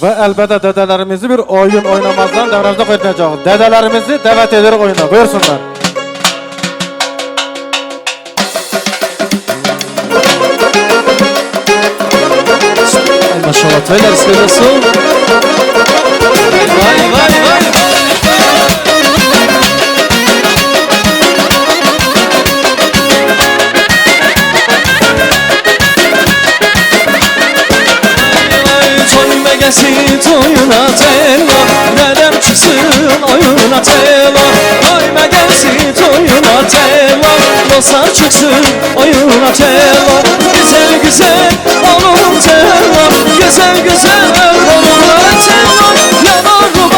Ve elbette dedelerimizi bir oyun oynamazdan devrajda koyacağız. Dedelerimizi davet ederek oyuna. Buyursunlar. Maşallah teyler söylesin. Vay vay vay. Gelsin toyuna telo, dedem çıksın oyuna telo. Koyma gelsin toyuna telo, dostlar çıksın oyuna telo. Güzel güzel olur telo, güzel güzel olur telo. Yanarıma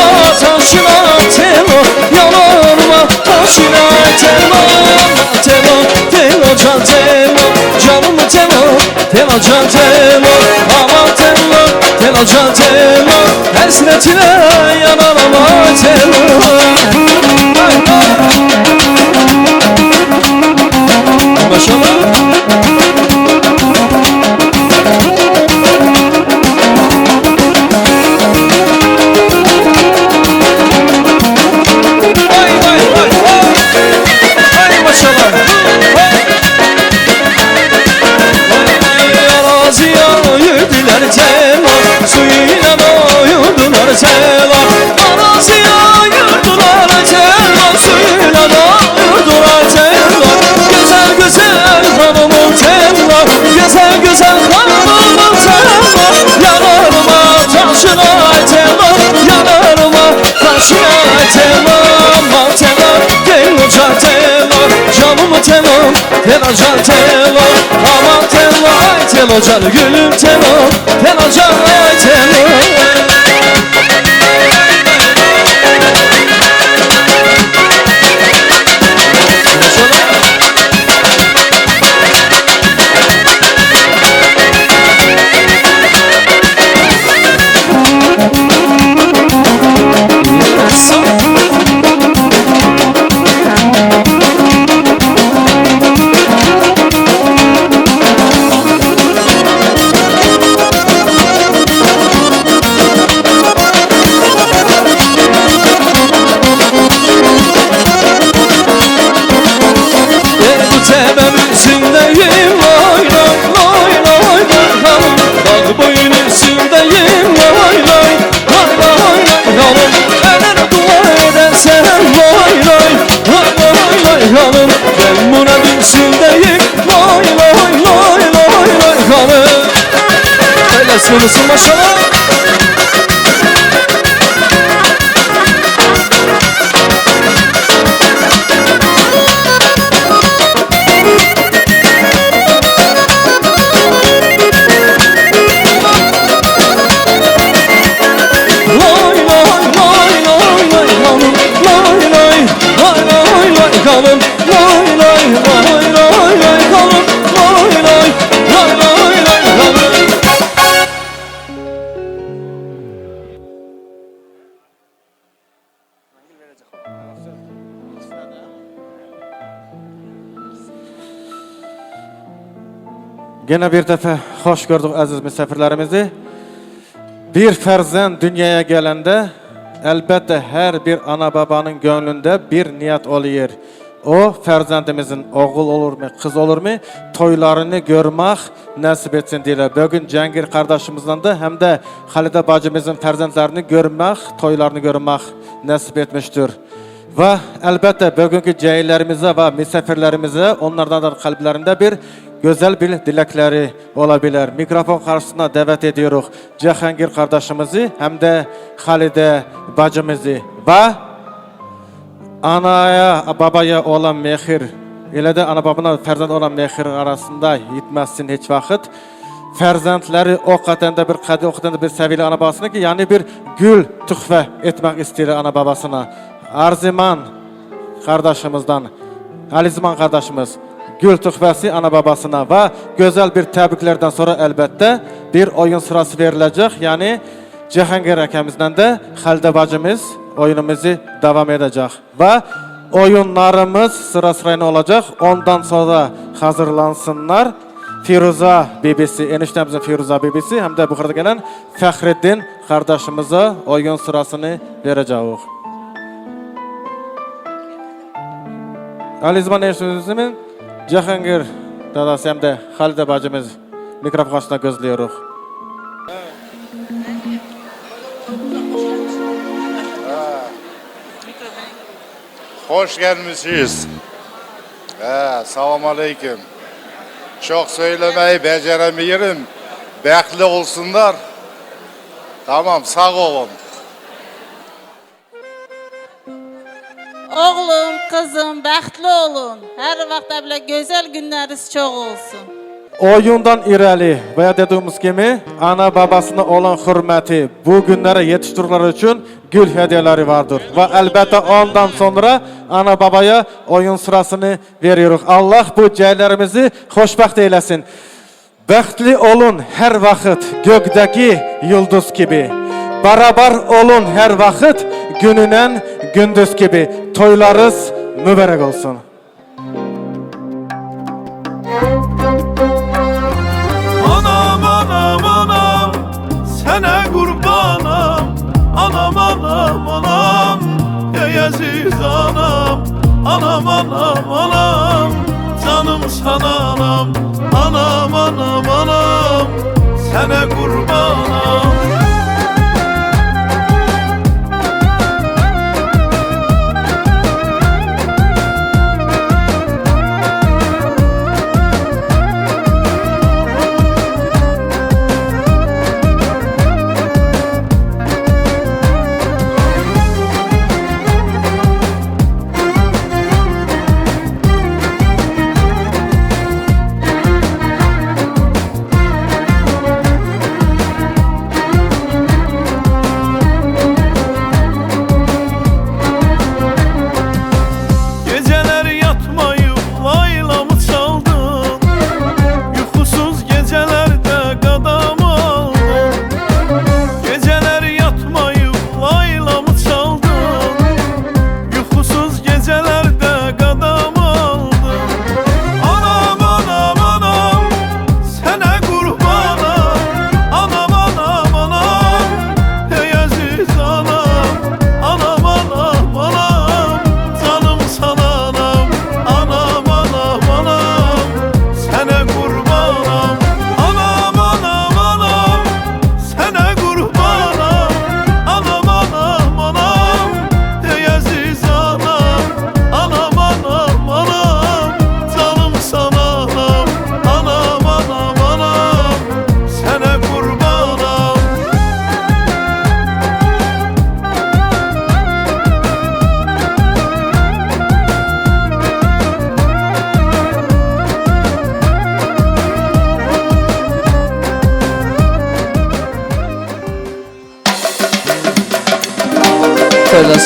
taşına telo, yanarıma taşına telo. Telo, telo can telo, canım telo, telo can telo. Aman telo, telo can telo, hasretine yanarıma telo. Maşallah. Suyla doyurdular tela, Araziya yurdular tela, suyla doyurdular tela. Güzel güzel hanımın tela, güzel güzel hanımın tela. Yanarıma taşına tela, yanarıma taşına tela. Aman tela, tela can tela, canım tela, tela can tela. Aman tela, ay tela can gülüm tela, tela can ay tela. Üstündeyim lay lay lay lay lay hanım. Dağ boyun üstündeyim lay lay lay lay lay hanım. Eğer dua edersen lay lay lay lay lay hanım. Ben buna üstündeyim lay lay lay lay lay hanım. Öyle söylesin maşallah. Kalım lay lay lay lay lay kalım lay lay lay lay lay kalım. Gene bir defa hoş gördük aziz misafirlerimizi. Bir ferzend dünyaya gelende elbette her bir ana babanın gönlünde bir niyet oluyor. O ferzendimizin oğul olur mu, kız olur mu, toylarını görmek nasip etsin diye. Bugün Cengir kardeşimizden de hem de Halide bacımızın ferzendlerini görmek, toylarını görmek nasip etmiştir. Ve elbette bugünkü ceylerimize ve misafirlerimize onlardan da kalplerinde bir güzel bir dilekleri olabilir. Mikrofon karşısına davet ediyoruz Cihangir kardeşimizi hem de Halide bacımızı ve anaya babaya olan mehir ile de ana babana ferzend olan mehir arasında yitmezsin hiç vakit. Ferzendleri o kadar da bir kadı, o kadar da bir sevgili ana babasına ki yani bir gül tuhfe etmek istiyor ana babasına. Arziman kardeşimizden, Alizman kardeşimiz gül tuhfesi ana babasına ve güzel bir tebriklerden sonra elbette bir oyun sırası verilecek. Yani Cihangir hakemizden de Halide bacımız oyunumuzu devam edecek ve oyunlarımız sıra sırayla olacak. Ondan sonra hazırlansınlar Firuza bibisi, eniştemizin Firuza bibisi hem de Buxarda gelen Fəxreddin kardeşimize oyun sırasını vereceğiz. Alizman eşimizin Cahangir dadası hem de Halide bacımız mikrofon karşısında gözlüyoruz. Hoş gelmişsiniz. Selam aleyküm. Çok söylemeyi beceremiyorum. Bekli olsunlar. Tamam, sağ olun. Oğlum, kızım, bəxtli olun. Hər vaxt belə gözəl günləriniz çox olsun. Oyundan irəli veya dediğimiz gibi ana babasına olan hürmeti bu günlere yetiştirikleri için gül hediyeleri vardır. Ve elbette ondan sonra ana babaya oyun sırasını veriyoruz. Allah bu cəylərimizi xoşbəxt eylesin. Bəxtli olun her vakit gökdeki yıldız gibi. Barabar olun her vakit gününen gündüz gibi. Toylarınız mübarek olsun. Anam anam anam sene kurbanam. Anam anam anam ey aziz anam. Anam anam anam canım sana anam. Anam anam anam sene kurbanam.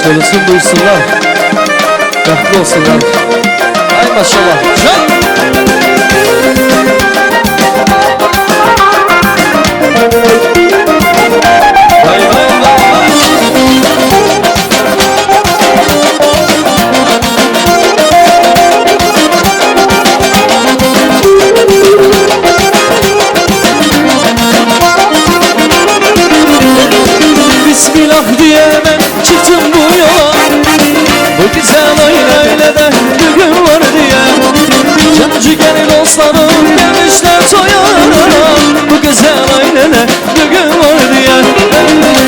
Söylesin duysunlar. Rahmetli olsunlar. Ay maşallah. Vay vay vay. Bismillah diyemem çıktım bu yola. Bu güzel ailede düğün var diye. Cancı gelin dostlarım gelmişler toya. Bu güzel ailede düğün var diye.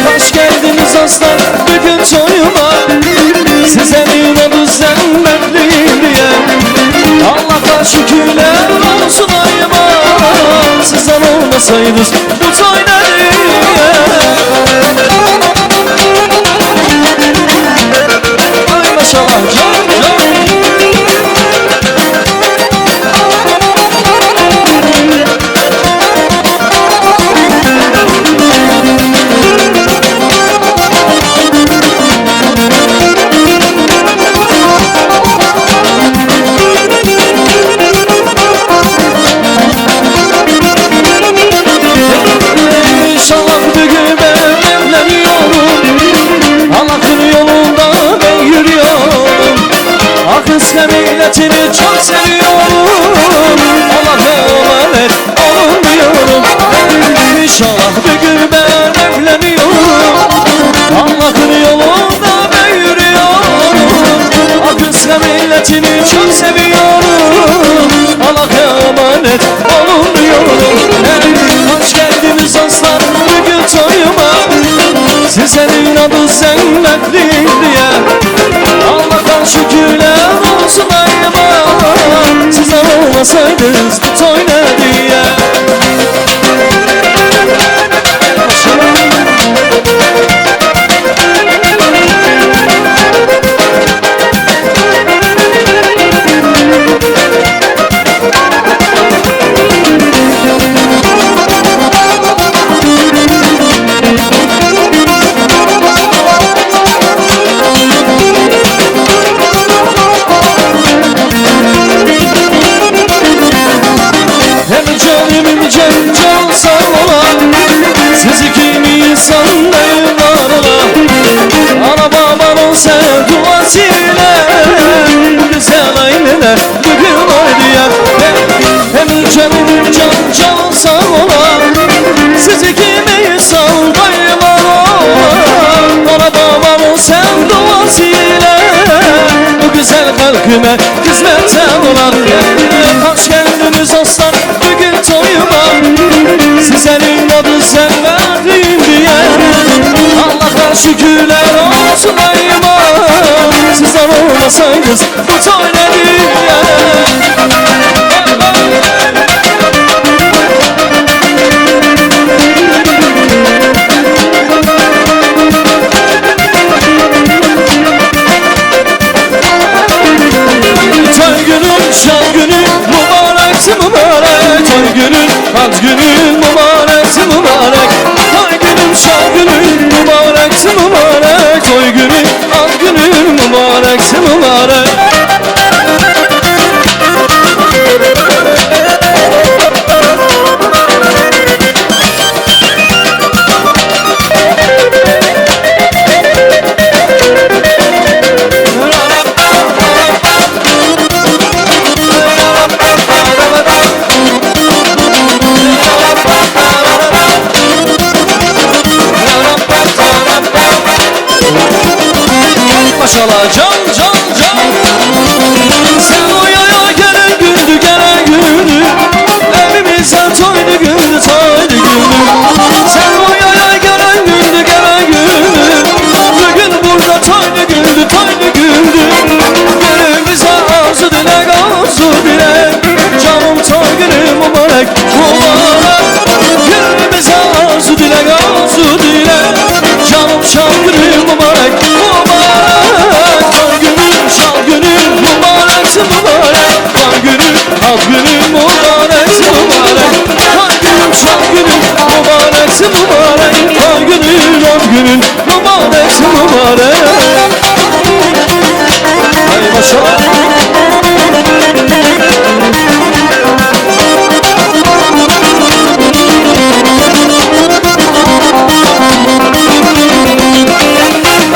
Hoş geldiniz dostlar bugün toyuma. Size inan düzenlendim diye. Allah'a şükürler olsun ayıma. Sizden olmasaydınız bu toy nereye? Maşallah can can. İnşallah bugün ben evleniyorum. Allah'ın yolunda ben yürüyorum. adı sevmekliyim diye. Allah'tan şükürler olsun ayıma, sizler olmasaydınız bu toy ne diye. Can sağ ola, siz ikimiz sandayım var ola. Ana babanın sevduasıyla güzel aileler bugün oynayan. Hem canım can sağ ola, siz ikimiz sandayım var ola. Ana babanın sevduasıyla bu güzel kalkıma hizmetten olan. Hoş geldiniz aslan bugün toyuma, sizlerin adı sen verdin diye. Allah'a şükürler olsun ayıma, sizler olmasaydınız bu toy ne diye. Toy günün şan günün mübareksin mübarek. Toy günün kaz günün mübareksin mübarek. Toy günün şan günün mübareksin mübarek. Toy günün kaz günün mübareksin mübarek. Maşallah can sen o yaya gelen gündü gelen gündü, evimizden toydu gündü toydu gündü. Sen o yaya gelen gündü gelen gündü, bugün burada toydu gündü toydu gündü. Günümüze arzu dilek arzu dilek, canım toy günü mübarek mübarek. Günümüze arzu dilek arzu dilek, canım şan günü mübarek mübarek. Toy günün şan günün mübareksin mübarek. Kan günün az günün mübareksin mübarek. Kan günün şan günün mübareksin mübarek. Kan günün az günün mübareksin mübarek. Hay maşallah.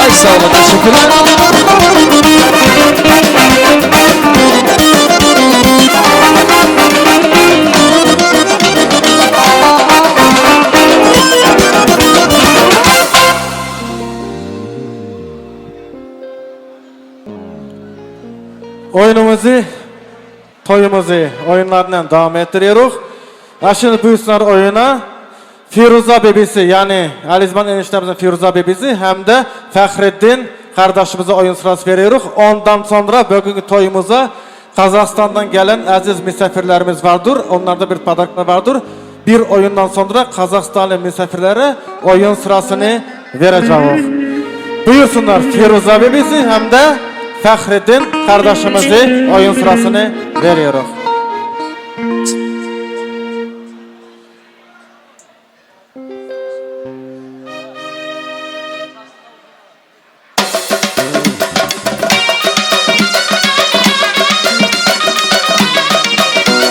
Ay sağ olun, teşekkürler. Oyunumuzu, toyumuzu oyunlarından devam ettiriyoruz. Şimdi buyursunlar oyuna Firuza bebisi, yani Alizman eniştemizin Firuza bebisi hem de Fahreddin kardeşimize oyun sırası veriyoruz. Ondan sonra bugünkü toyumuza Kazakistan'dan gelen aziz misafirlerimiz vardır. Onlarda bir padaktı vardır. Bir oyundan sonra Kazakistanlı misafirlere oyun sırasını vereceğiz. Buyursunlar Firuza bebisi hem de Fahreddin kardeşimize oyun sırasını veriyoruz.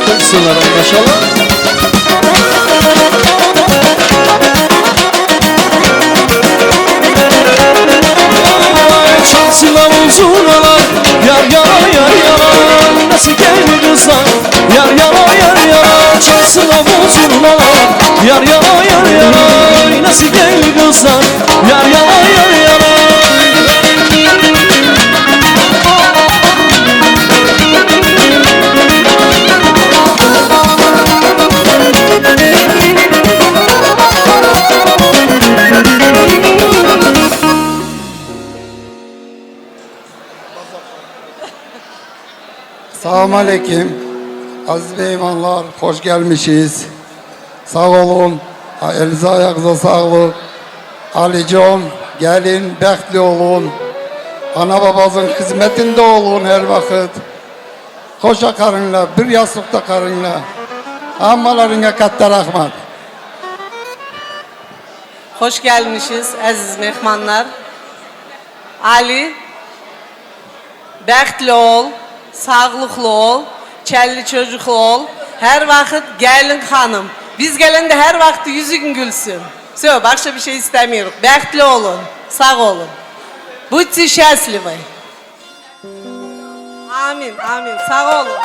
Buyursunlar maşallah. Çalsınlar uzunlar, yar yana yar yana, nasıl geldi kızlar, yar yana yar yana. Çalsınlar uzunlar, yar yana yar yana, nasıl geldi kızlar, yar yana yar yana. Selamun Aleyküm. Aziz meyvanlar, hoş gelmişiz. Sağ olun. Elinize ayağınıza sağlık. Alican, gelin, bəxtli olun. Ana babasının hizmetinde olun her vakit. Hoşça karınla, bir yastıkta karınla. Ammalarına katta rahmet. Hoş gelmişiz aziz mehmanlar. Ali, bəxtli ol, sağlıklı ol, kelli çocuklu ol. Her vakit gelin hanım. Biz gelende her vakit yüzün gülsün. Söyle, başka bir şey istemiyoruz. Bəxtli olun, sağ olun. Будьте счастливы. Amin, amin. Sağ olun.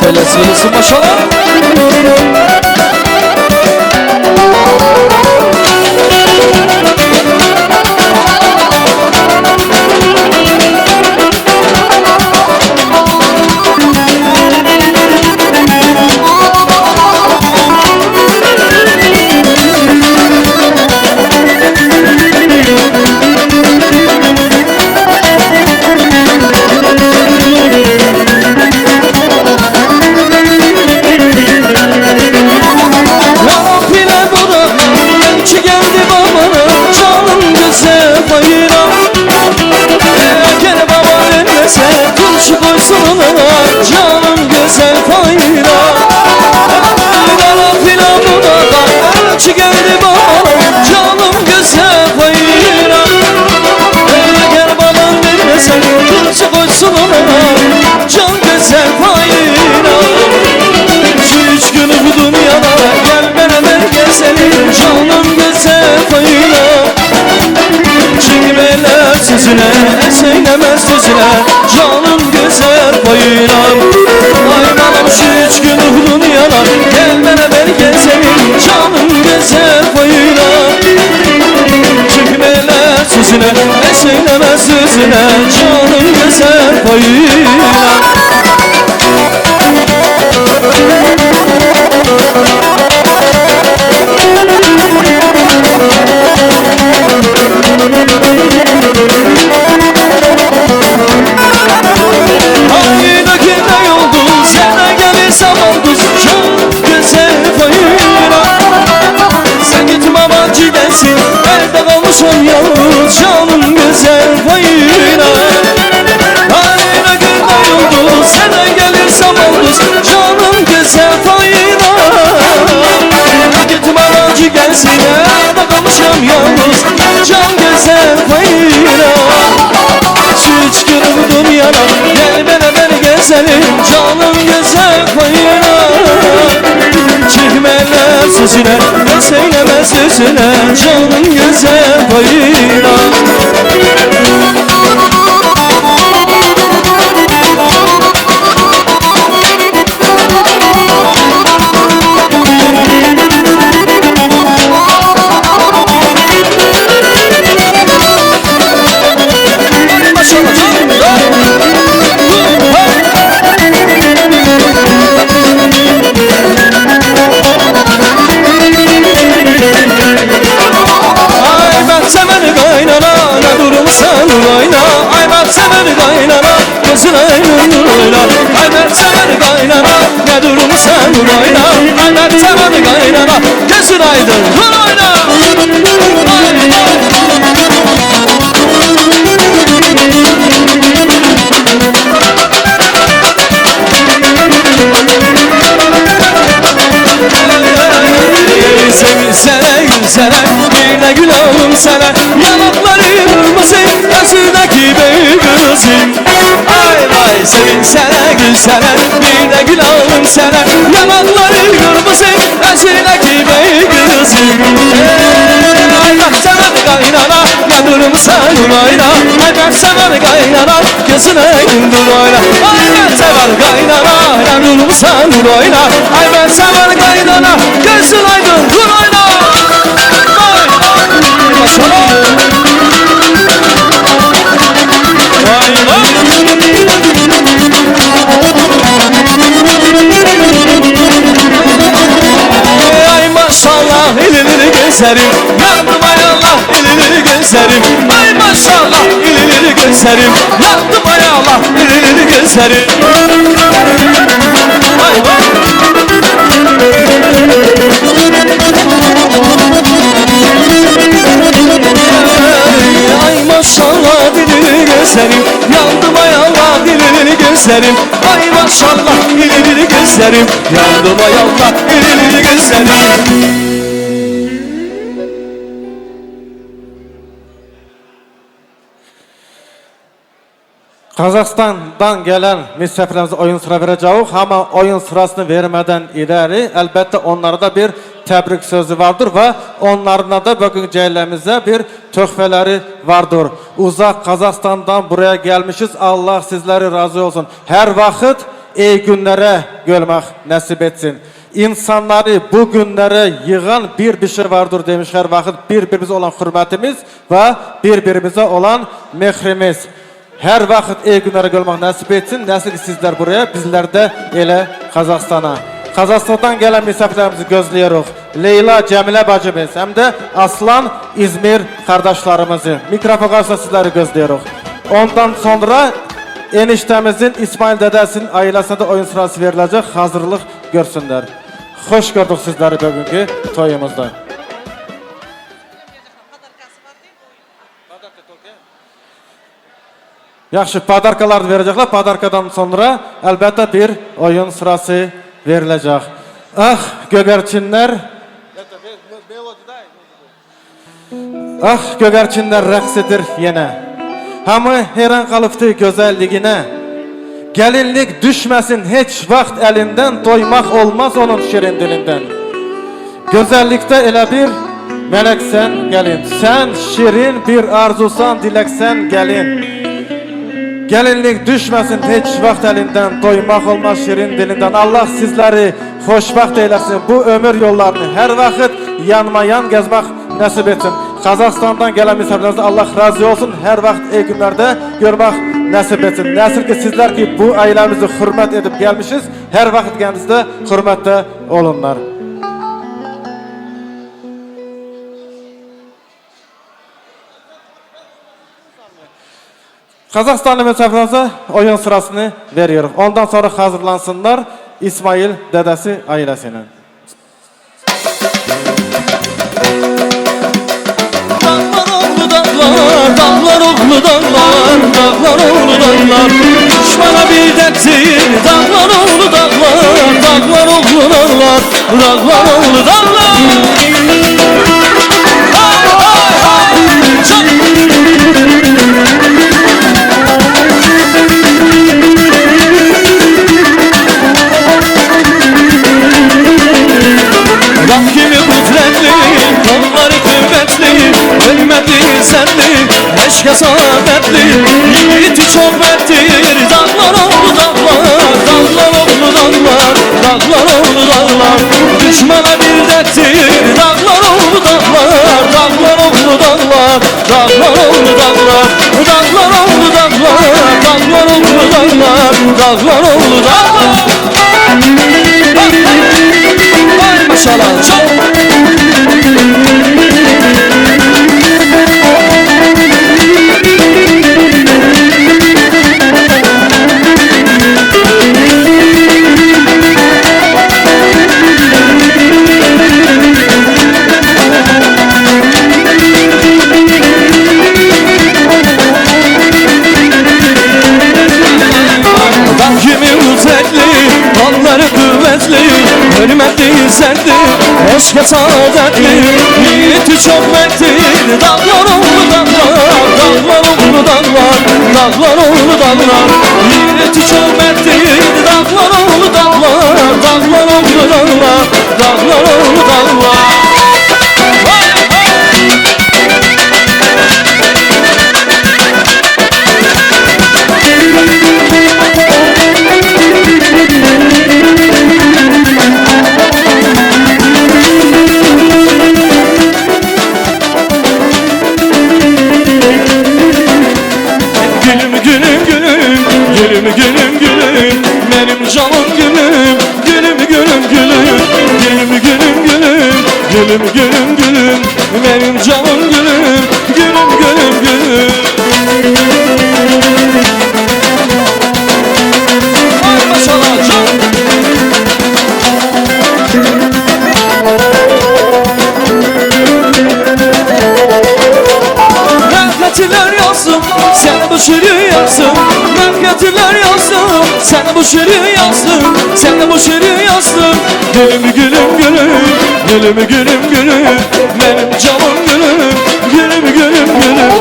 Hele söylesin maşallah. Söylemez sözüne canım güzel bayram. Ay balam şu üç gün uğrun yanar. Gel beraber gezelim canım güzel bayram. Çıkmeler sözüne söylemez sözüne canım güzel bayram. Son yalnız canım güzel bayram. Haline günler oldu sana gelirsem olmaz canım güzel bayram. Gitme acı gelsin da kalmışam yalnız can güzel bayram. Şu üç gün dünyada gel beraber gezelim canım güzel bayram. Çekmeler sözüne ve söyleme sözüne canım güzel bayram. Gözün aydın, dur oyna. Seni yanakları kırmızı, özündeki büyük kızım. Ay vay sevinsene gülsene, bir de gül alım sene, yanakları kırmızı, özündeki büyük kızım. Ay bak seven kaynana, yanırım sen oyna. Ay bak seven kaynana, gözüne gündür oyna. Ay ben seven kaynana, yanırım sen oyna. Ay ben seven kaynana, gözün aydın dur oyna. Ay maşallah elini gözlerim, yandım ay Allah elini gözlerim. Ay maşallah elini gözlerim, yandım ay Allah elini gözlerim. Ay vay. Ay maşallah dilini gözlerim, yandım ay Allah dilini gözlerim. Ay maşallah dilini gözlerim, yandım ay Allah dilini gözlerim. Kazakistan'dan gelen misafirlerimize oyun sıra vereceğiz ama oyun sırasını vermeden ileri elbette onlara da bir tebrik sözü vardır ve onlarına da bugün ceylemizde bir töhfeleri vardır. Uzak Kazakistan'dan buraya gelmişiz. Allah sizleri razı olsun. Her vakit iyi günlere görmek nasip etsin. İnsanları bu günlere yığan bir şey vardır demiş her vakit. Birbirimize olan hürmetimiz ve birbirimize olan mehrimiz. Her vakit iyi günlere görmek nasip etsin. Nasıl ki sizler buraya, bizler de ele Kazakistan'a. Kazakistan'dan gelen misafirlerimizi gözlüyoruz. Leyla Cemile bacımız hem de Aslan İzmir kardeşlerimizi. Mikrofon karşısında sizleri gözlüyoruz. Ondan sonra eniştemizin İsmail dedesinin ailesine de oyun sırası verilecek. Hazırlık görsünler. Hoş gördük sizleri bugünkü toyumuzda. Yaxşı, padarkalar verecekler. Padarkadan sonra elbette bir oyun sırası verilecek. Ah gögerçinler. Ah gögerçinler rəqsidir yenə. Hamı heyran qalıbdı gözəlligine. Gelinlik düşmesin hiç vaxt elinden, doymak olmaz onun şirin dilinden. Gözəllikdə elə bir meleksen gelin. Sen şirin bir arzusan dileksen gelin. Gelinlik düşmesin hiç vaxt elinden, doymak olmaz şirin dilinden. Allah sizleri xoşbaxt eylesin. Bu ömür yollarını her vakit yanma yan gezmek nasip etsin. Kazakistan'dan gelen misafirlerinize Allah razı olsun. Her vakit iyi günlerde görmek nasip etsin. Nasıl ki sizler ki bu ailemizi hürmet edip gelmişiz. Her vakit kendisi hürmette olunlar. Kazakistanlı misafirlerimize oyun sırasını veriyorum. Ondan sonra hazırlansınlar İsmail dedesi ailesine. Dağlar oğlu dağlar, dağlar oğlu dağlar. Düşmana bir derttir, dağlar oğlu dağlar, dağlar oğlu dağlar, dağlar oğlu dağlar. Hay hay hay, çak. Rab kimi kudretli, kolları kuvvetli, ölmedi senli, eşke saadetli, yiğiti çok merttir. Dağlar oğlu dağlar, dağlar oğlu dağlar, dağlar oğlu dağlar. Düşmana bir derttir, dağlar oğlu dağlar, dağlar oğlu dağlar, dağlar oğlu dağlar, dağlar oğlu dağlar, dağlar oğlu dağlar, dağlar oğlu dağlar. Vay maşallah çok. Hürmetli, hürmetli serdi, eşke saadetli, yiğiti çok merttir. Dağlar oldu dağlar, dağlar oldu dağlar, dağlar oldu dağlar. Yiğiti çok merttir. Dağlar oldu dağlar, dağlar oldu dağlar, dağlar oldu dağlar. Gülüm gülüm gülüm benim canım gülüm. Gülüm gülüm gülüm, gülüm gülüm gülüm, gülüm gülüm gülüm benim canım gülüm. Gülüm gülüm gülüm. Ay maşallah canım. Memleketler yazsın, sen bu şiiri yazsın. Memleketler yazsın, sen bu şiiri yazsın. Sen bu şiiri yazsın. Gülüm gülüm gülüm, gülüm gülüm gülüm benim canım gülüm. Gülüm gülüm gülüm,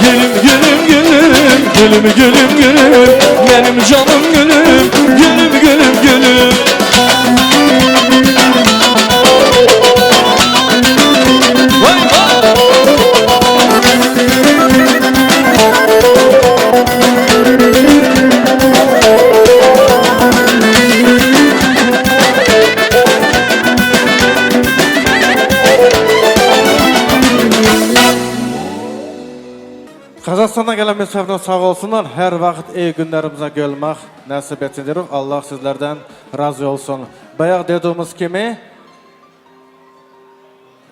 gülüm gülüm gülüm, gülüm gülüm gülüm benim canım gülüm. Gülüm gülüm gülüm. Vay vay. Kazakistan'dan gelen misafirler sağ olsunlar. Her vakit iyi günlerimize gelmek nasip etsin diyoruz. Allah sizlerden razı olsun. Bayaq dediğimiz kimi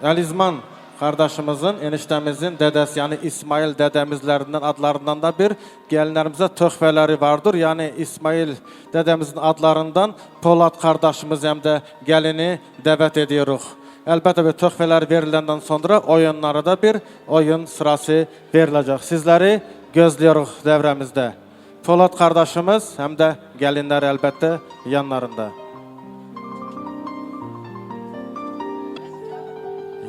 Alizman kardeşimizin, eniştemizin dedesi yani İsmail dedemizlerinden adlarından da bir gelinlerimize töhfeleri vardır. Yani İsmail dedemizin adlarından Polat kardeşimiz hem de gelini davet ediyoruz. Elbette bir töhfeler verilenden sonra oyunlara da bir oyun sırası verilecek. Sizleri gözlüyoruz devremizde. Polat kardeşimiz hem de gelinler elbette yanlarında.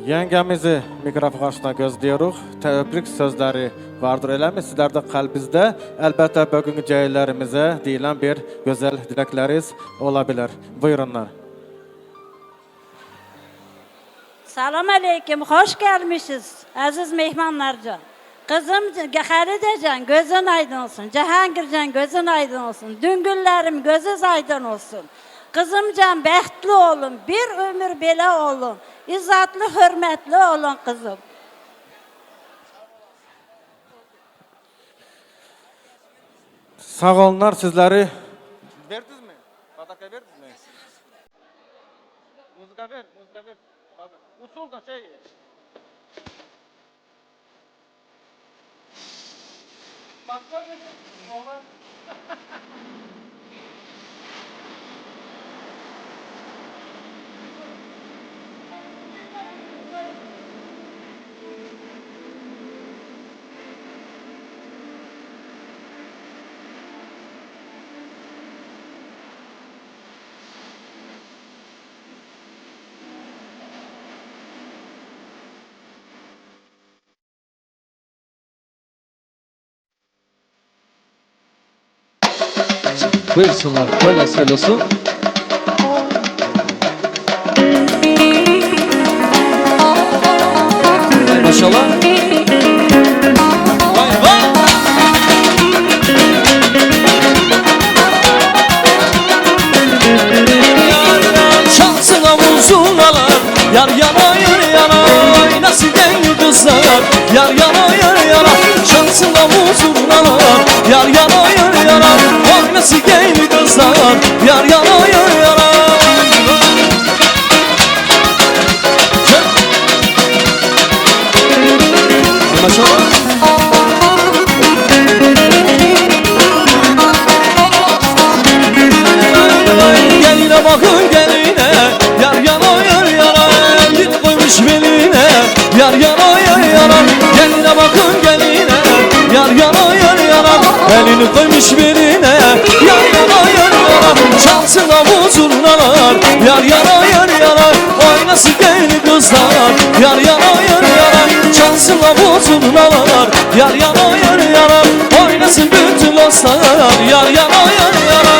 Yengemizi mikrofon karşısına gözlüyoruz. Tebrik sözleri vardır eləmi? Sizler de kalbinizde elbette bugün ceylerimize deyilen bir güzel dilekleriniz olabilir. Buyurunlar. Salam aleyküm, hoş gelmişiz aziz mehmanlarca. Kızım Halidecan gözün aydın olsun, Cahangircan gözün aydın olsun, Düngüllerim gözünüz aydın olsun. Kızımcan bəxtli olun, bir ömür belə olun, izzatlı, hürmetli olun kızım. Sağ olunlar sizleri. Verdiniz mi? Badaka verdiniz mi? Muzga ver, muzga ver. Usul da şey. Badaka ver. Olmaz. Buyursunlar, böyle söylesin. Maşallah. Vay vay. Çalsın avuzulalar, yar yana yar yana, nasıl dengi kızlar, yar yana yar yana. Çalsın avuzulalar, yar yana yar yana, nasıl dengi kızlar, yar yana yar yana. Maşallah. Geline bakın geline, yar yana yar yana, elini koymuş beline, yar yana yar yana. Geline bakın geline, yar yana yar yana, elini koymuş beline, yar yana yar yana. Çalsın avuzurnalar, yar yana yar yana, oynasın gel kızlar. Yar yana yar yana çalsınlar bu zurnalar. Yar yana yar yana oynasın bütün dostlar. Yar yana yar yana.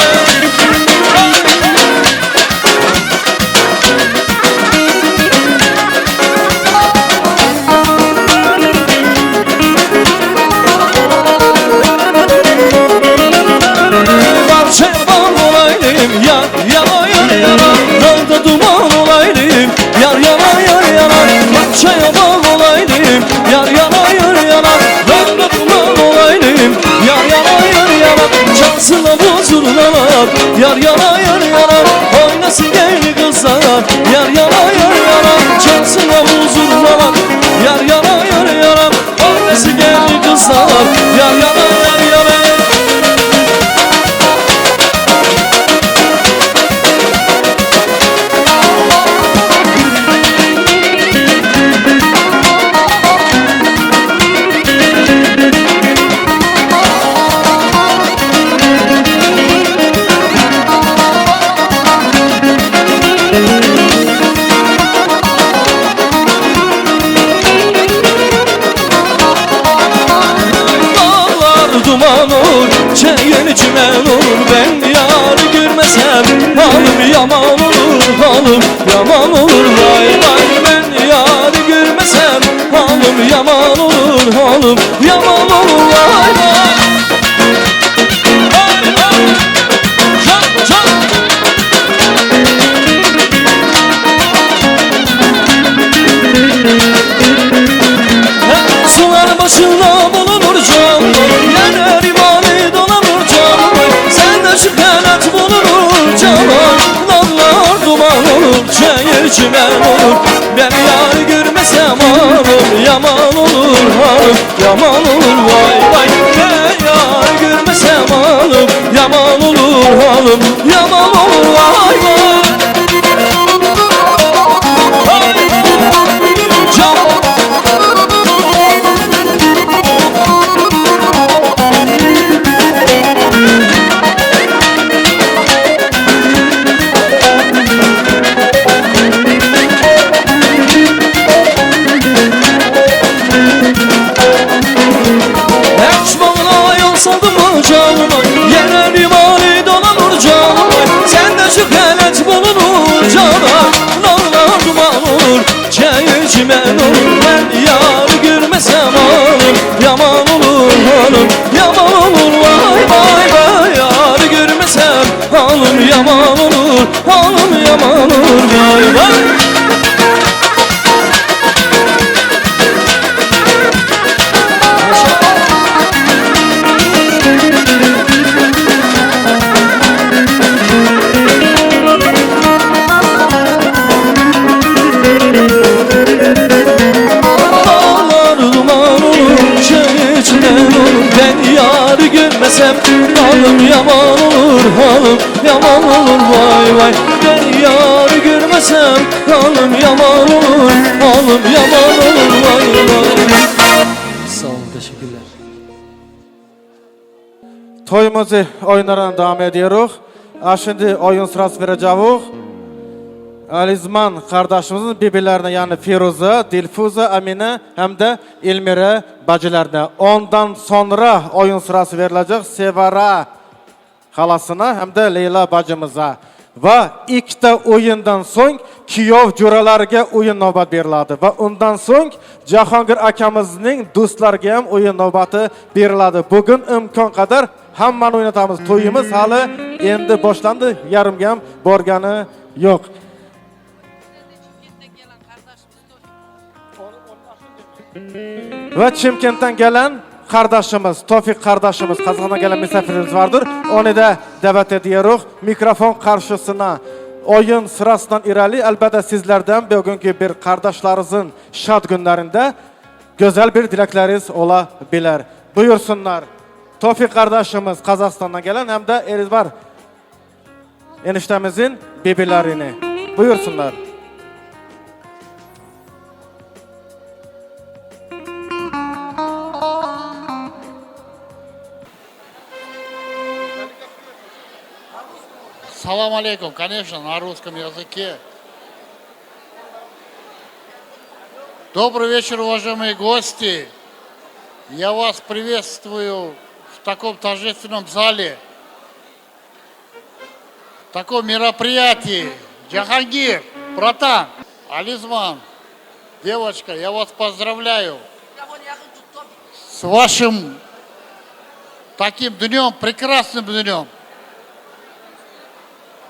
Şerban olaydım yar yana yar yana. Dalda duman olaydım yar yana yar yana. Bahçeye bağ olaydım yar yana yar yana. Dalda duman olaydım yar yana yar yana. Çalsınlar bu zurnalar yar yana yar yana. Oynasın gel kızlar yar yana yar yana. Çalsınlar bu zurnalar yar yana yar yana. Oynasın gel kızlar yar yana yar yana. Duman olur, çeyeni çimen olur. Ben yar görmesem halim yaman olur. Halim yaman olur vay vay. Ben yar görmesem halim yaman olur. Halim yaman olur vay vay. Vay vay. Çak çak. Sular başında bulunur canım. Yer imani dolanır canım. Sende şüphenet bulunur canım. Dallar duman olur, çayır çimen olur. Ben yar görmesem hanım yaman olur. Hanım yaman olur vay vay. Ben yar görmesem hanım yaman olur. Hanım yaman olur vay vay. Yere limani dolanır canım. Sende şüphelet bulunur canım. Dağlar duman olur, çayır çimen olur. Ben yar görmesem hanım yaman olur. Hanım yaman olur vay vay vay. Yar görmesem hanım yaman olur. Hanım yaman olur vay vay. Ben yar görmesem halim yaman olur. Halim yaman olur vay vay. Ben yar görmesem halim yaman olur. Halim yaman olur vay vay. Sağ olun, teşekkürler. Toyumuzu oyunlarına devam ediyoruz. Şimdi oyun sırası vereceğiz. Alizman kardeşimizin birbirlerine yani Firuze, Dilfuze, Amine hem de İlmire bacılarına. Ondan sonra oyun sırası verilecek Sevara halasına hem de Leyla bacımıza. Ve ilk de oyundan son Kiyov curalarga oyun navbat beriladi. Ve ondan son Jahongir akamızın dostlarga ham oyun navbati beriladi. Bugün imkon kadar hammani oynatamiz. To'yimiz hali endi boshlandi, yarimga ham borgani yo'q. Ve Chimkentdan gelen kardeşimiz, Tofik kardeşimiz, Kazak'tan gelen misafirimiz vardır. Onu da davet ediyoruz. Mikrofon karşısına oyun sırasından irali. Elbette sizlerden bugünkü bir kardeşlerinizin şad günlerinde güzel bir dilekleriniz olabilir. Buyursunlar. Tofik kardeşimiz Kazakistan'dan gelen hem de Erizbar eniştemizin birbirlerini. Buyursunlar. Салам алейкум, конечно, на русском языке. Добрый вечер, уважаемые гости. Я вас приветствую в таком торжественном зале, в таком мероприятии. Джахангир, братан, Ализман, девочка, я вас поздравляю с вашим таким днем, прекрасным днем.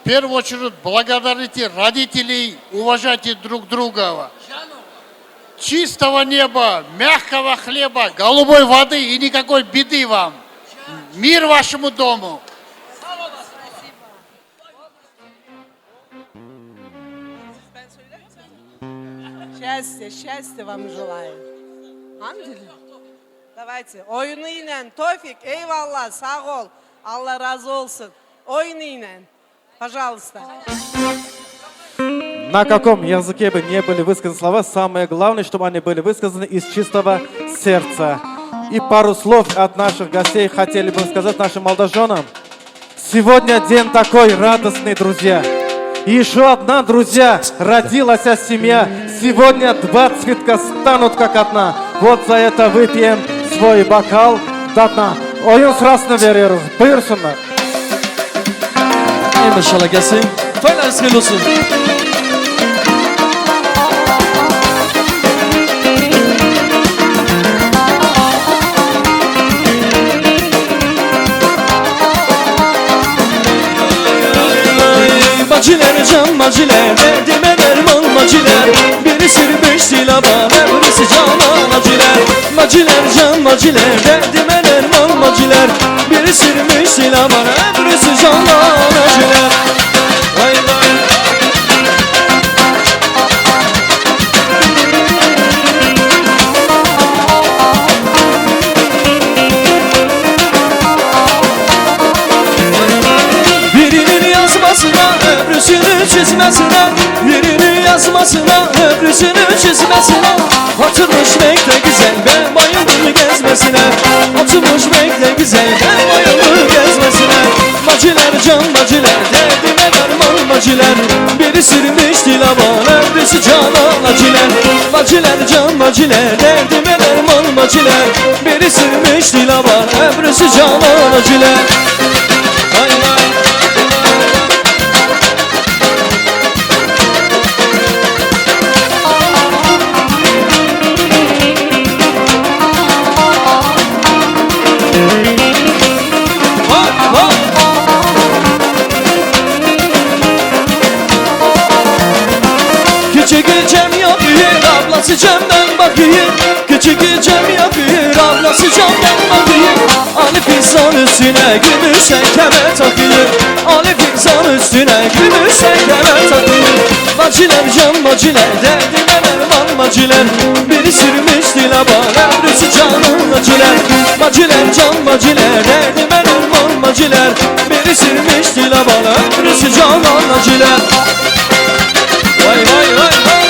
В первую очередь благодарите родителей, уважайте друг друга. Чистого неба, мягкого хлеба, голубой воды и никакой беды вам. Мир вашему дому. Счастья вам желаю. Hamdülillah. Давайте. Oyunuyla Tofik, eyvallah, sağ ol. Allah razı olsun. Oyunuyla. Пожалуйста. На каком языке бы не были высказаны слова, самое главное, чтобы они были высказаны из чистого сердца. И пару слов от наших гостей хотели бы сказать нашим молодоженам. Сегодня день такой радостный, друзья. И еще одна, друзья, родилась семья. Сегодня два цветка станут как одна. Вот за это выпьем свой бокал до дна. Oyun sırasına veriyoruz. Buyursunlar. İnşallah gelsin. Toylar sıkıntı olsun. Maciler can maciler, derdime derman maciler. Biri sürmüş dilaba, birisi canan maciler. Maciler can maciler, derdime derman maciler. Biri sürmüş dilaba, birisi canan maciler. Vay vay. Birinin yazmasına, öbürsünü çizmesine. Birinin yazmasına, öbürsünü çizmesine. Oturmuş bekle güzel, ben bayıldım gezmesine. Oturmuş bekle güzel, ben bayıldım gezmesine. Maciler can maciler, derdime derman maciler. Biri sürmüş dilaba, öbürsü canan maciler. Maciler can maciler, derdime derman maciler. Biri sürmüş dilaba, öbürsü canan maciler. Vay vay. Küçük Cem yapıyor, ablası Cem'den bakıyor. Küçük Cem yapıyor, ablası Cem'den bakıyor. Alif insan üstüne gümüşten kemer takıyor. Alif insan üstüne gümüşten kemer takıyor. Maciler can maciler, derdime derman maciler. Biri sürmüş dilaba, öbürsü canan maciler. Maciler can maciler, derdime derman maciler. Biri sürmüş dilaba, öbürsü canan maciler. Vay vay vay vay.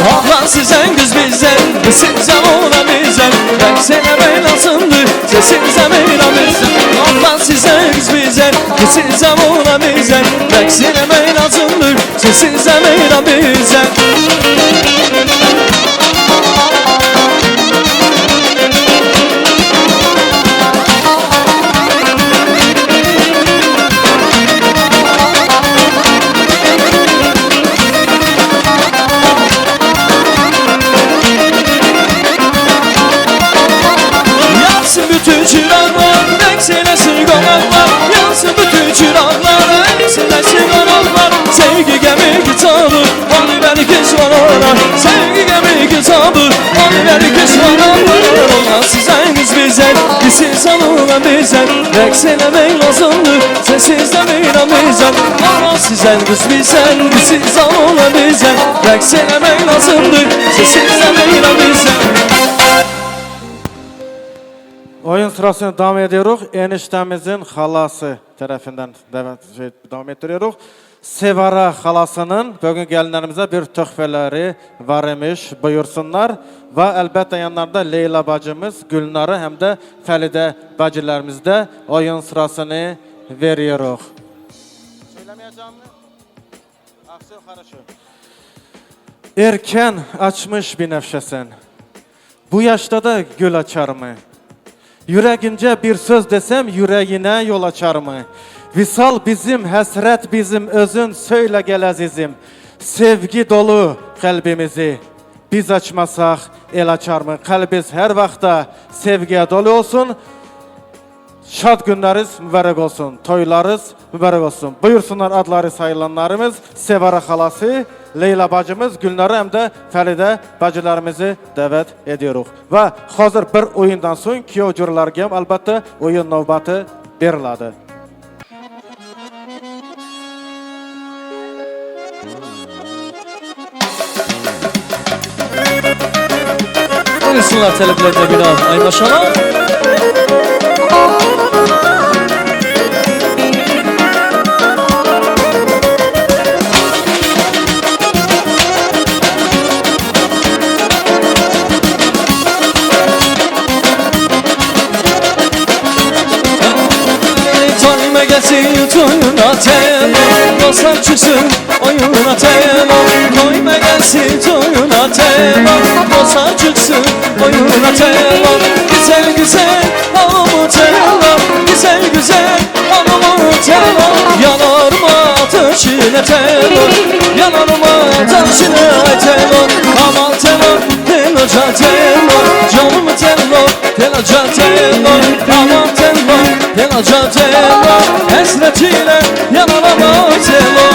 Oğlan sizden kız bizden, size ona bizden. Versene belasındır, sesinize meylamızdır. Oğlan sizden kız bizden, size ona bizden. Versene belasındır, sesinize meylamızdır. Yansın bütün çıraklar, ekselesin konaklar. Yansın bütün çıraklar, ekselesin konaklar. Sevgi gemi kitabı, onu ver kesmanlar. Sevgi gemi kitabı, onu ver kesmanlar. Olan sizeniz bizden, siz alınan bizden. Ekselemek lazımdır, sessiz demeyin bizden. Olan sizden kız bizden, siz alınan bizden. Ekselemek lazımdır, sessiz demeyin bizden. Oyun sırasına devam ediyoruz. Eniştemizin halası tarafından devam ettiriyoruz. Sevara halasının bugün gelinlerimize bir töhfeleri var imiş, buyursunlar. Ve elbette yanlarda Leyla bacımız, Gülnarı hem de Felide bacılarımız da oyun sırasını veriyoruz. Söylemeyeceğim mi? Aksiyon karışıyor. Erken açmış bir nefşesen. Bu yaşta da gül açar mı? Yüreğince bir söz desem yüreğine yol açar mı? Visal bizim, həsrət bizim, özün söyle gel azizim. Sevgi dolu kalbimizi biz açmasak el açar mı? Kalbimiz her vaxtda sevgiye dolu olsun. Şad günləriniz mübarək olsun. Toylarınız mübarək olsun. Buyursunlar adları sayılanlarımız. Sevara xalası, Leyla bacımız, Gülnarı hem de Feride bacılarımızı davet ediyoruz. Ve hazır bir oyundan sonra kiyovcurlar gem albatta oyun növbəti beriladı. Buyursunlar taleplerine bina. Ay maşallah. Toyma gelsin toyuna temel, dostlar çıksın oyuna temel. Toyma gelsin toyuna temel, dostlar çıksın oyuna temel. Güzel güzel hanımı temel, güzel güzel hanımı temel. Yanarma ateşine temel, yanarma ateşine temel. Aman temel, telaca temel, canım temel, telaca temel. Aman temel, telaca temel. Hasretiyle yanarama temel.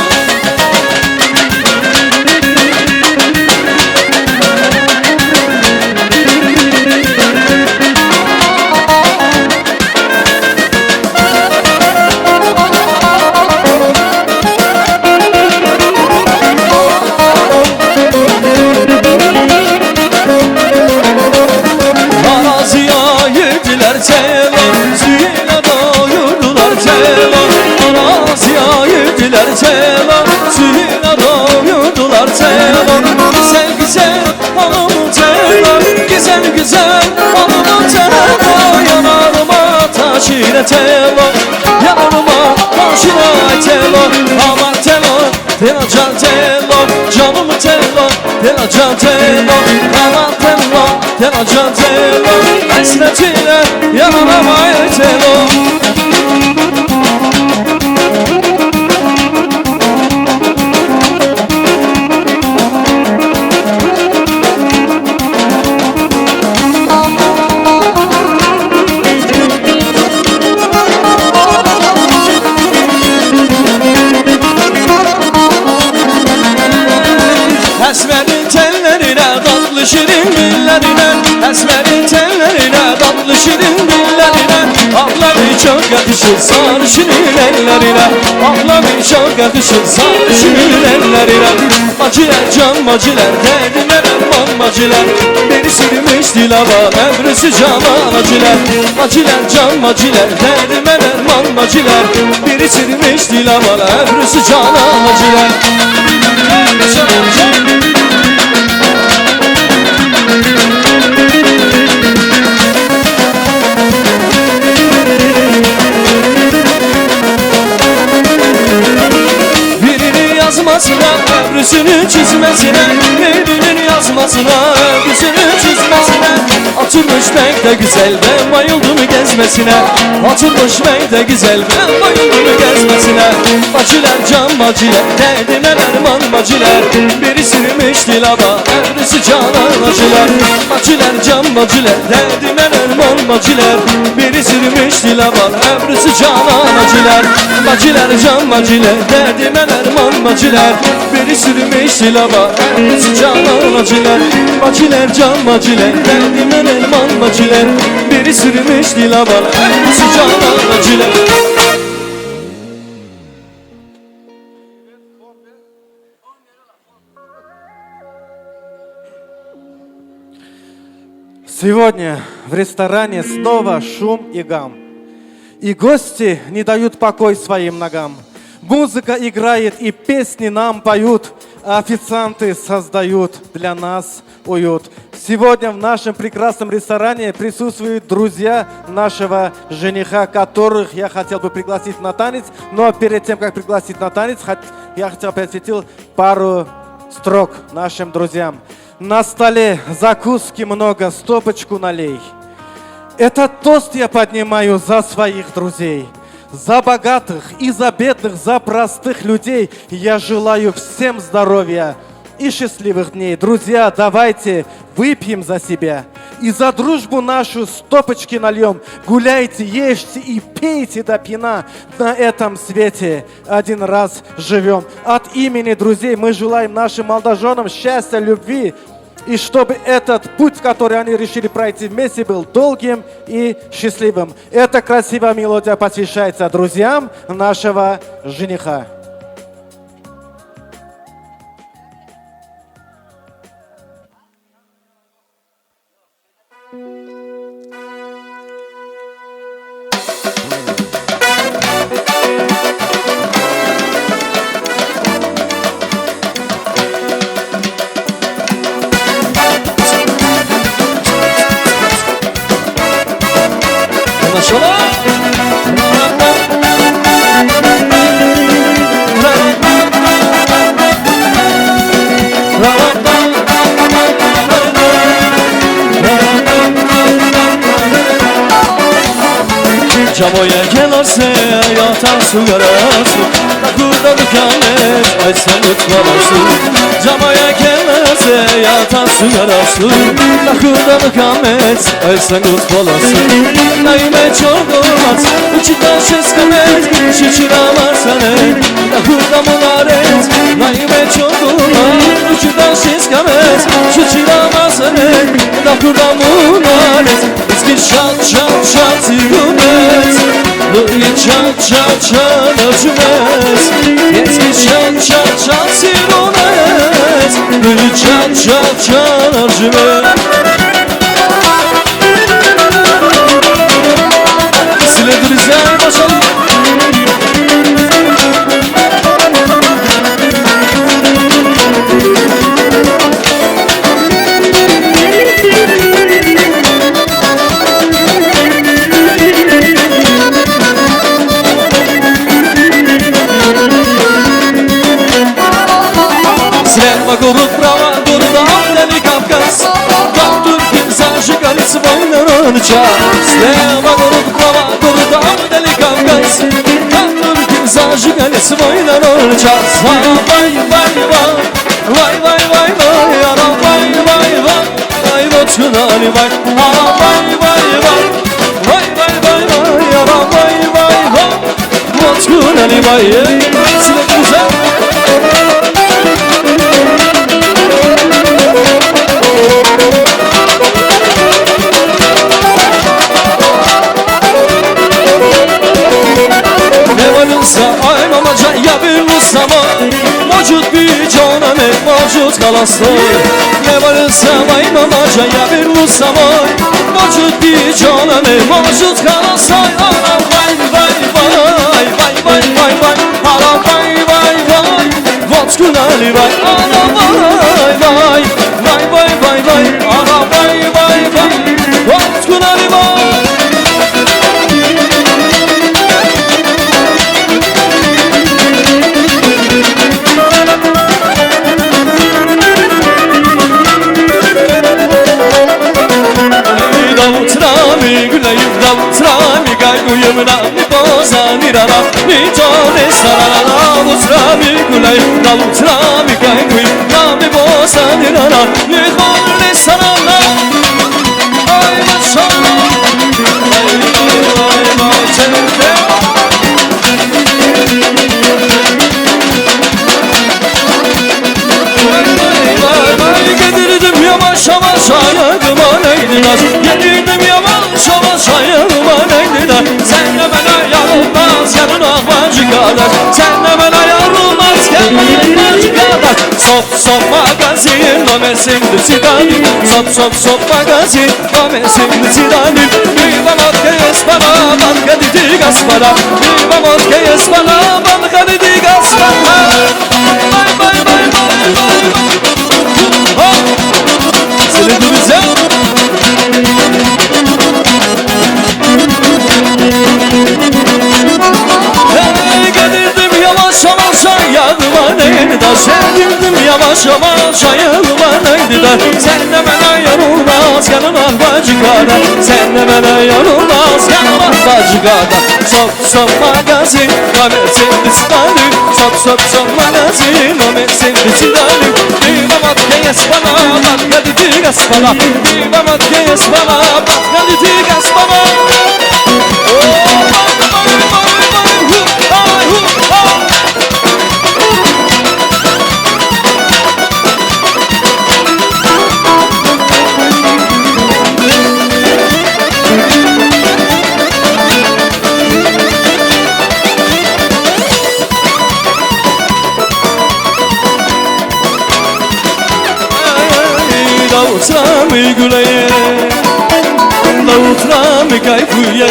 Güzel güzel hanımı temel, güzel güzel hanımı temel. Yanarıma taşire temel, yanarıma taşire temel. Aman temel, telacan temel, canım temel, telacan temel. Aman temel, telacan temel, hasretiyle yanarıma temel. Esmerin tellerine, tatlı şirin dillerine. Esmerin tellerine, tatlı şirin dillerine. Ablamı çok yakışır sarışının ellerine. Ablamı çok yakışır sarışının ellerine. Maciler can maciler, dediler aman maciler. Beni sürmüş dilava, ömrüsü canan acılar. Maciler can maciler, dediler aman maciler. Beni sürmüş dilava, ömrüsü canan acılar. Birinin yazmasına, öbürsünü çizmesine. Birinin yazmasına, öbürsünü çizmesine. Oturmuş bekle güzel, ben bayıldım gezmesine. Oturmuş bekle güzel, ben bayıldım gezmesine. Bacılar can maciler, dediler erman maciler. Biri sürmüş dilaba, öbürsü canan acılar. Bacılar can maciler, dediler erman maciler. Biri sürmüş dilaba, öbürsü canan acılar. Bacılar can maciler, dediler erman maciler. Biri sürmüş dilaba, öbürsü canan acılar. Bacılar can maciler, dediler erman maciler. Biri sürmüş dilaba, öbürsü canan acılar. Сегодня в ресторане снова шум и гам. И гости не дают покой своим ногам. Музыка играет и песни нам поют. Официанты создают для нас уют. Сегодня в нашем прекрасном ресторане присутствуют друзья нашего жениха, которых я хотел бы пригласить на танец. Но перед тем, как пригласить на танец, я хотел посвятить пару строк нашим друзьям. На столе закуски много, стопочку налей. Этот тост я поднимаю за своих друзей. За богатых и за бедных, за простых людей я желаю всем здоровья и счастливых дней. Друзья, давайте выпьем за себя и за дружбу нашу стопочки нальем. Гуляйте, ешьте и пейте до пьяна. На этом свете один раз живем. От имени друзей мы желаем нашим молодоженам счастья, любви. И чтобы этот путь, который они решили пройти вместе, был долгим и счастливым. Эта красивая мелодия посвящается друзьям нашего жениха. Camoya gelerse yatan su yarası Burada dükkanet ay sen utmalasın Camoya gelerse yatan su yarası Burada dükkanet ay sen utmalasın Neyme çok olmaz uçudan ses kamet Şişiramar sana Burada munaret Neyme çok olmaz uçudan ses kamet Şişiramar sana Burada munaret İzgir şat şat şat yürümet Böyle çat çat çat acımez Eski çat çat çat sironet Böyle çat çat çat acımez Silediriz ya başalım Слева город, право город, дали Кавказ Как турки зажигали свой народ час Слева город, право город, дали Кавказ Как турки зажигали свой народ час Вай, вай, вай, вай, вай, вай, вай, ара, вай, вай, вай, вай, вот чунали, вай, ара, вай, вай, вай, вай, вай, вай, вай, ара, вай, вай, вай, вот чунали, вай, Силе güzel Ay mamaca ya bir Mustafa Mevcut bir canım mevcut kalası Ne varsa ay mamaca ya bir Mustafa Mevcut bir canım mevcut kalası Ana vay vay vay vay vay vay vay Ana vay vay vay Vatskun Ali vay Ana vay vay vay vay vay vay Ana vay vay vay Vatskun Ali vay Güleyim davtrami gayguyum nami bozani rara Nitone sarara davtrami güleyim davtrami gayguyum nami bozani rara Nitone sarara Ay maşallah Ay ay ay çevre Gedirdim yavaş yavaş ayağıma neydi naz Gedirdim yavaş yavaş ayağıma neydi naz Senle bana yarılmaz yarın ahvacı kadar Senle bana yarılmaz yarın ahvacı kadar Sop sop magazin domesin de sidanim Sop sop sop magazin domesin de sidanim Viva matka espana matka ditiga gaspara Viva vodka y espana Vodka di gaspara Bay bay bay bay bay Seni duracağım Gelirdim yavaş yavaş ayağıma neydi da Sevdirdim yavaş yavaş ayağıma neydi da Sen de bana yorulmaz yanıma bacı kada Sen de bana yorulmaz yanıma bacı kada Sop sop magazin Nome sevdi çıkardı Sop sop sop magazin Nome sevdi çıkardı Viva vodka y espana Vodka di gaspara Viva vodka y espana Vodka di gaspara Davutramı güleye Davutramı kayfuye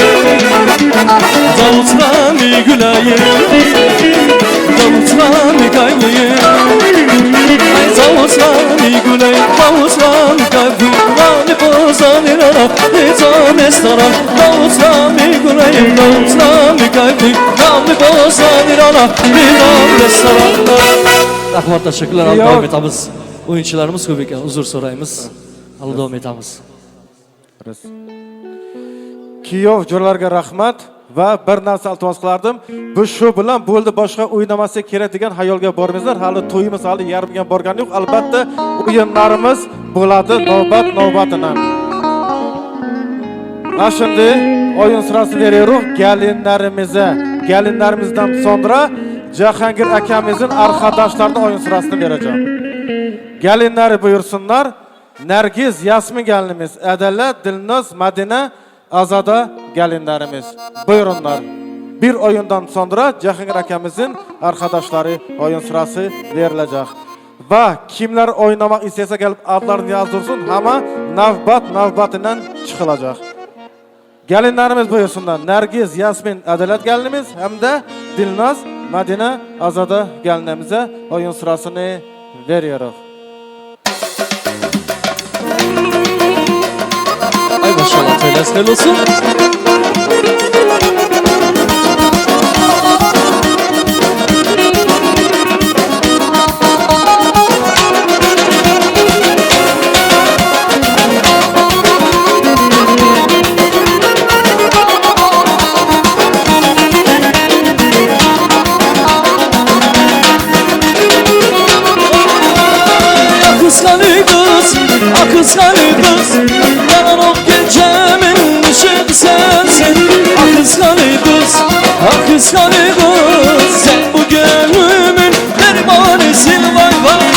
Davutramı güleye Davutramı kayfuye Davutramı güleye Davutramı kayfuye Rani bozanır ara Nizam estara Davutramı güleye Davutramı kayfuye Rani bozanır ara Nizam estara Rahmat teşekkürler Allah'a etabız Oyuncularımız köpek huzur sorayımız. Allah devam etamiz. Kiyov jo'ralarga rahmat va bir narsa iltimos qilardim. Biz shu bilan bo'ldi boshqa o'ynamaslik kerak degan xayolga bormangizlar. Hali to'yimiz hali yarmiga borgani yo'q. Albatta o'yinlarimiz bo'ladi navbat-navbatidan. Ana shunday o'yin sırası veriyoruz gelinlerimizden sonra Cahangir akamızın arkadaşlarına oyun sırasını vereceğim. Gelinleri buyursunlar. Nergiz, Yasmin gelinimiz, Adalet, Dilnoz, Madine, Azada gelinlerimiz. Buyurunlar. Bir oyundan sonra Cahangir akamızın arkadaşları oyun sırası verilecek. Ve kimler oynamak istese gelip adlarını yazdırsın ama navbatından çıkılacak. Gelinlerimiz buyursunlar. Nergiz, Yasmin, Adalet gelinimiz hem de Dilnoz, Madine, Azada gelinimize oyun sırasını veriyoruz. Ay maşallah teyzesler olsun. Kıskanı kız, yanan o gecemin ışığı sensin. Kıskanı kız, sen bu gönlümün dermanısın vay vay.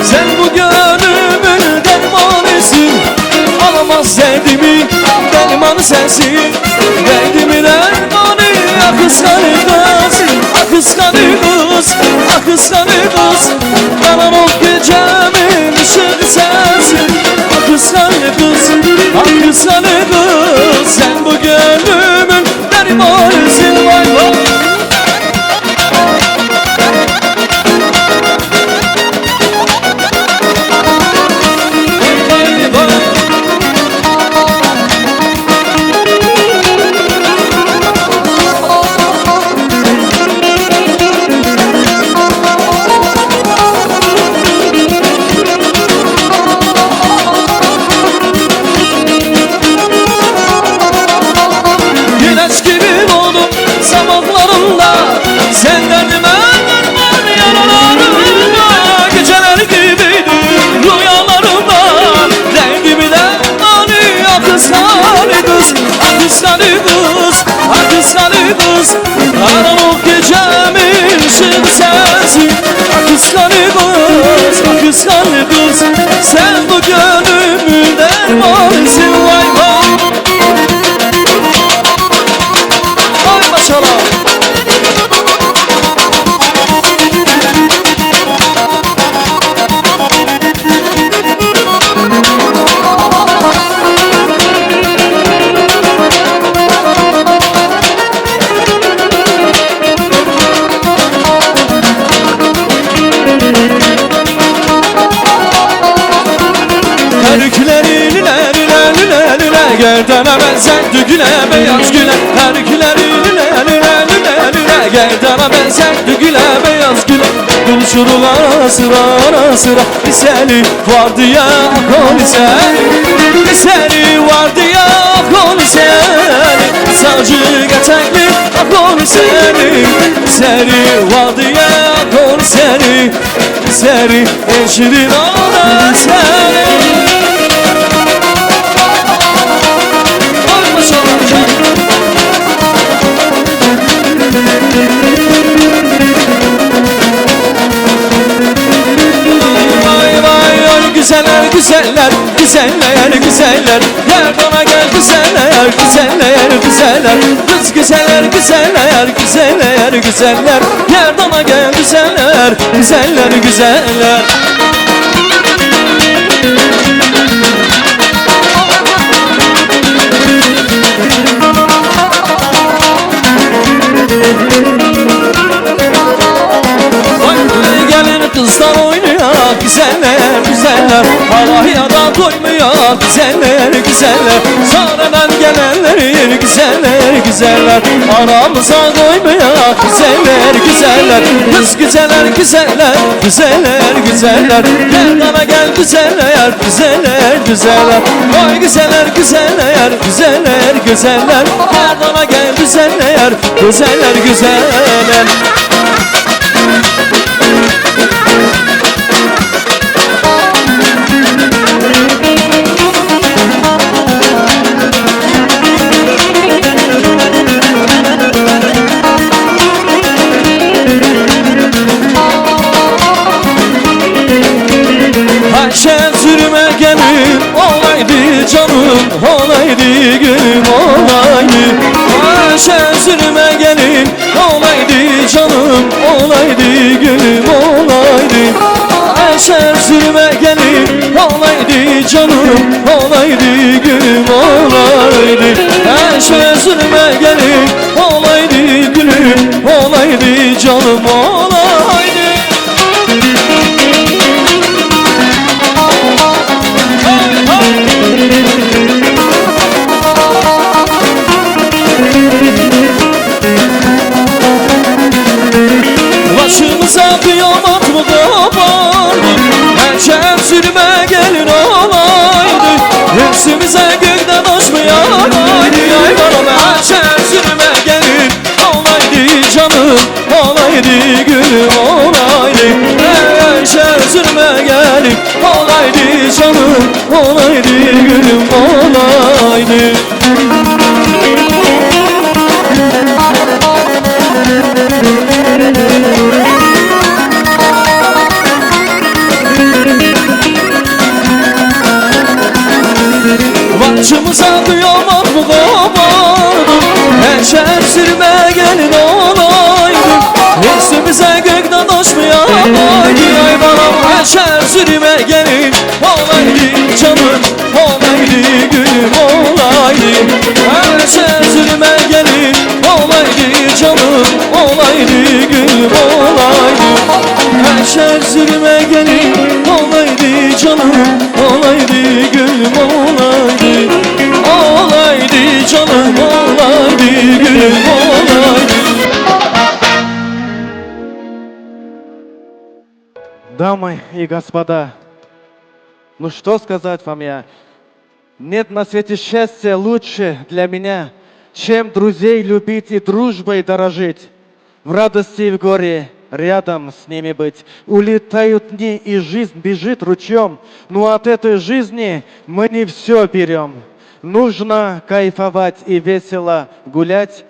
Sen bu gönlümün dermanısın. Alamaz derdimi, dermanı sensin. Derdimin dermanı, kıskanı kız. Kıskanı kız, kıskanı kız. Yanan o gecemin ışığı sensin. Kıskanı kız, kıskanı kız. Sen bu gönlümün dermanısın vay vay. Sen derdime derman yaralarımda. Geceler gibiydi rüyalarımda. Derdimi dermanı kıskanı kız. Kıskanı kız, kız Karanlık gecemin ışık sensin Kıskanı kız Sen bu gönlümün dermanısın vay vay Vay maşallah Gerdana benzer düğüne beyaz güle Herküler lüle Gerdana benzer düğüne beyaz güle Konuşurlar ara sıra Liseli vardı ya kol liseli Liseli vardı ya kol liseli Savcı getekli kol liseli Liseli vardı ya kol liseli Liseli eşirin ona seni Güzeller, güzeller Yardana gel güzeller Kız güzeller Yardana gel güzeller Gelin kızlar oynuyor güzeller Alahya'da doymuyor güzeller Sonradan gelenler güzeller Aramıza doymuyor güzeller Kız güzeller Yerdana gel güzeller Oy güzeller Yerdana gel güzeller Ayşe sürme gelin olaydı canım Olaydı gülüm olaydı Ayşe sürme gelin olaydı canım Olaydı gülüm olaydı Ayşe sürme gelin olaydı canım Olaydı gülüm olaydı Ayşe sürme gelin olaydı gülüm Olaydı canım olaydı Başımıza kıyamet mı kopardı Erken sürme gelin olaydı Üstümüze gökten taş mı yağaydı Ay bana erken sürme gelin olaydı canım Olaydı gülüm olaydı Erken sürme gelin olaydı canım Olaydı gülüm olaydı Başımıza kıyamet mı kopardı Erken sürme gelin olaydı Üstümüze gökten taş mı yağaydı Ay bana erken sürme gelin olaydı canım Olaydı gülüm olaydı Erken sürme gelin olaydı canım Olaydı gülüm olaydı Erken sürme gelin olaydı canım Olaydı gülüm olaydı Olaydı canım olaydı gülüm olaydı Дамы и господа, ну что сказать вам я? Нет на свете счастья лучше для меня, чем друзей любить и дружбой дорожить. В радости и в горе рядом с ними быть. Улетают дни, и жизнь бежит ручьем, но от этой жизни мы не все берем. Нужно кайфовать и весело гулять,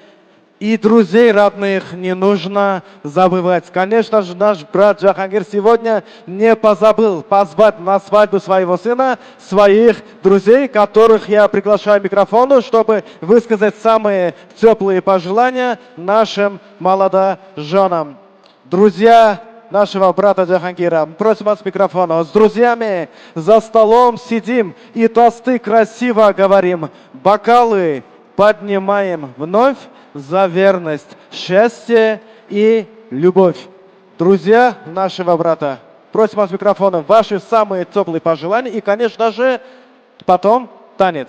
И друзей родных не нужно забывать. Конечно же, наш брат Джахангир сегодня не позабыл позвать на свадьбу своего сына своих друзей, которых я приглашаю к микрофону, чтобы высказать самые теплые пожелания нашим молодоженам. Друзья нашего брата Джахангира, просим вас к микрофону. С друзьями за столом сидим и тосты красиво говорим. Бокалы поднимаем вновь за верность, счастье и любовь. Друзья нашего брата, просим вас к микрофону. Ваши самые теплые пожелания и, конечно же, потом танец.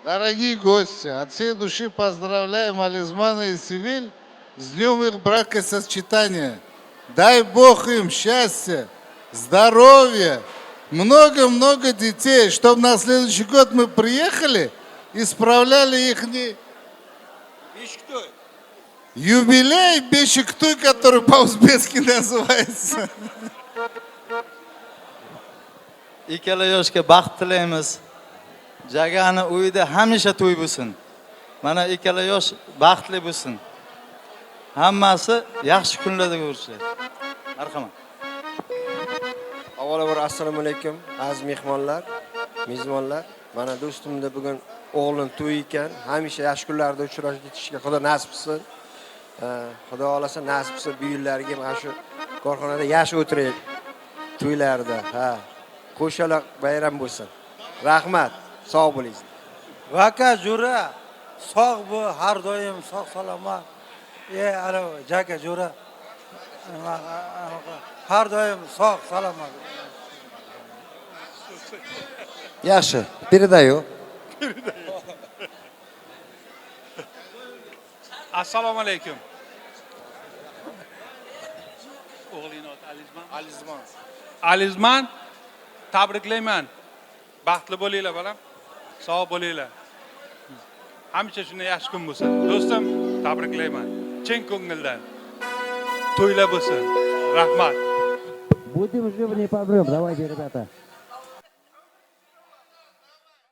Дорогие гости, от всей души поздравляем Ализмана и Севиль с днем их бракосочетания. Дай Бог им счастья, здоровья, много-много детей, чтобы на следующий год мы приехали и справляли их юбилей Бешиктуй, который по-узбекски называется. Ikkala yoshga baxt tilaymiz. Jagani uyida hamisha to'y bo'lsin. Mana ikkala yosh baxtli bo'lsin. Hammasi yaxshi kunlarda ko'rishsin. Marhamat. Avvalambor assalomu alaykum aziz mehmonlar, mezbonlar. Mana do'stimda bugun o'g'lim to'y ekan. Hamisha yaxshi kunlarda uchrashib ketishga Xudo nasib qilsin. Xudo xolasa nasib qilsa bu yillarga mana shu korxonada yaxshi o'tiraylik. To'ylarda, ha. Qo'shaloq bayram bo'lsin. Rahmat, sog' bo'ling. Vaka jura, sog' bu, har doim sog' salomat. Ana jaka jura. Har doim sog' salomat. Yaxshi, передаю. Assalomu alaykum. O'g'lining oti Alizmon. Alizmon, tabriklayman. Baxtli bo'linglar bolam. Sog' bo'linglar. Hamisha shunday yaxshi kun bo'lsin. Do'stim, tabriklayman. Chin ko'ngildan. To'ylar bo'lsin. Rahmat. Будем уже не помрем. Давайте, ребята.